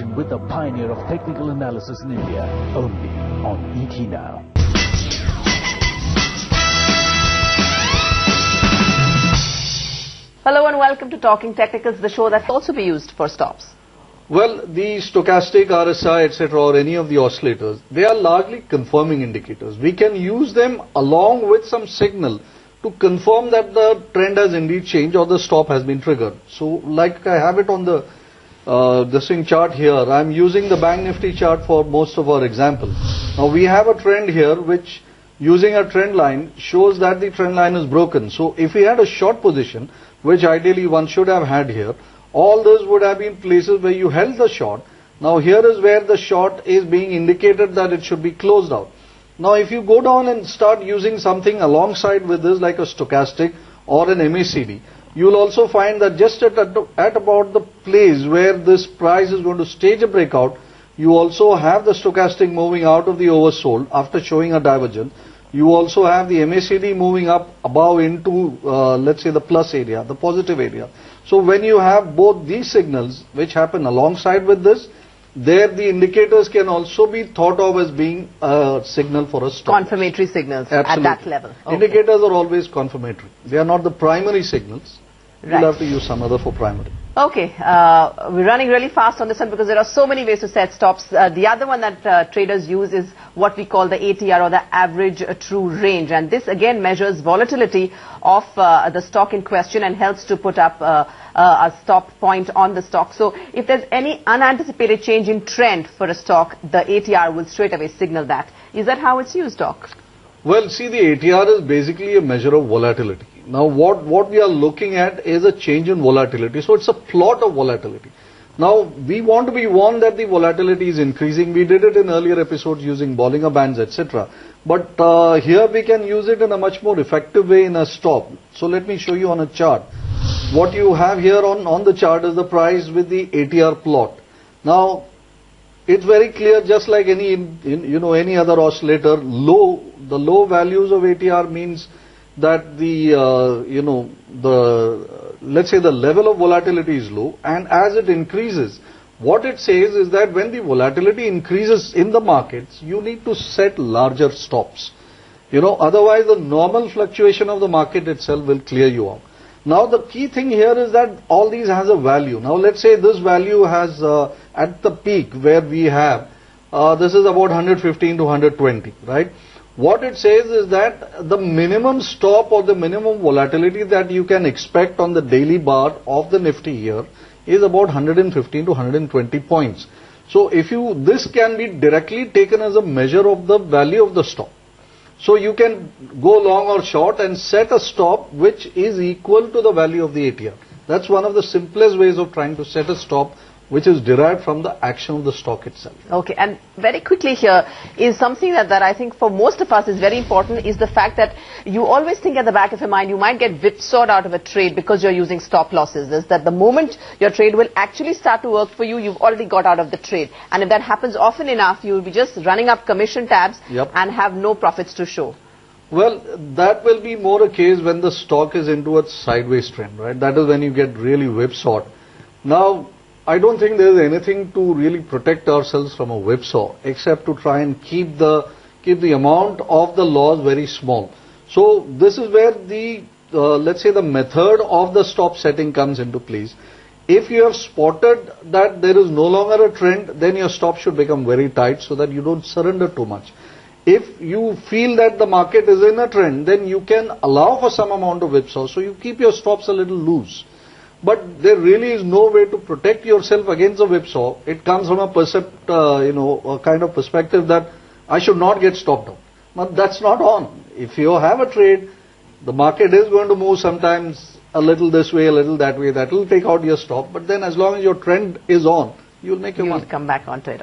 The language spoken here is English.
conversation with the pioneer of technical analysis in India, only on ET Now. Hello and welcome to Talking Technicals, the show that can also be used for stops. Well, the stochastic, RSI, etc., or any of the oscillators, they are largely confirming indicators. We can use them along with some signal to confirm that the trend has indeed changed or the stop has been triggered. So, like I have it on the swing chart here, I'm using the Bank Nifty chart for most of our examples. Now, we have a trend here which, using a trend line, shows that the trend line is broken. So, if we had a short position, which ideally one should have had here, all those would have been places where you held the short. Now here is where the short is being indicated that it should be closed out. Now if you go down and start using something alongside with this like a stochastic or an MACD, you will also find that just at about the place where this price is going to stage a breakout, you also have the stochastic moving out of the oversold after showing a divergence. You also have the MACD moving up above into, let's say, the plus area, the positive area. So when you have both these signals, which happen alongside with this, there the indicators can also be thought of as being a signal for a stop. Confirmatory signals. Absolutely. At that level. Okay. Indicators are always confirmatory. They are not the primary signals. Right. You'll have to use some other for primary. Okay, we're running really fast on this one because there are so many ways to set stops. The other one that traders use is what we call the ATR, or the average true range, and this again measures volatility of the stock in question and helps to put up a stop point on the stock. So if there's any unanticipated change in trend for a stock, the ATR will straight away signal that. Is that how it's used, Doc? Well, see, the ATR is basically a measure of volatility. Now, what we are looking at is a change in volatility. So, it's a plot of volatility. Now, we want to be warned that the volatility is increasing. We did it in earlier episodes using Bollinger Bands, etc. But here we can use it in a much more effective way in a stop. So, let me show you on a chart. What you have here on the chart is the price with the ATR plot. Now, it's very clear, just like any other oscillator, the low values of ATR means that let's say the level of volatility is low, and as it increases, what it says is that when the volatility increases in the markets, you need to set larger stops. Otherwise the normal fluctuation of the market itself will clear you out. Now the key thing here is that all these has a value. Now let's say this value has at the peak where we have this is about 115 to 120, right? What it says is that the minimum stop or the minimum volatility that you can expect on the daily bar of the Nifty here is about 115 to 120 points. So this can be directly taken as a measure of the value of the stop. So you can go long or short and set a stop which is equal to the value of the ATR. That's one of the simplest ways of trying to set a stop, which is derived from the action of the stock itself. Okay, and very quickly here is something that I think for most of us is very important, is the fact that you always think at the back of your mind you might get whipsawed out of a trade because you're using stop losses. Is that the moment your trade will actually start to work for you, you've already got out of the trade. And if that happens often enough, you'll be just running up commission tabs and have no profits to show. Well, that will be more a case when the stock is into a sideways trend, right? That is when you get really whipsawed. Now, I don't think there is anything to really protect ourselves from a whipsaw except to try and keep the amount of the loss very small. So this is where the let's say the method of the stop setting comes into place. If you have spotted that there is no longer a trend, then your stop should become very tight so that you don't surrender too much. If you feel that the market is in a trend, then you can allow for some amount of whipsaw. So you keep your stops a little loose. But there really is no way to protect yourself against a whipsaw. It comes from a kind of perspective that I should not get stopped out. But that's not on. If you have a trade, the market is going to move sometimes a little this way, a little that way. That will take out your stop. But then as long as your trend is on, you'll make your money. Come back onto it.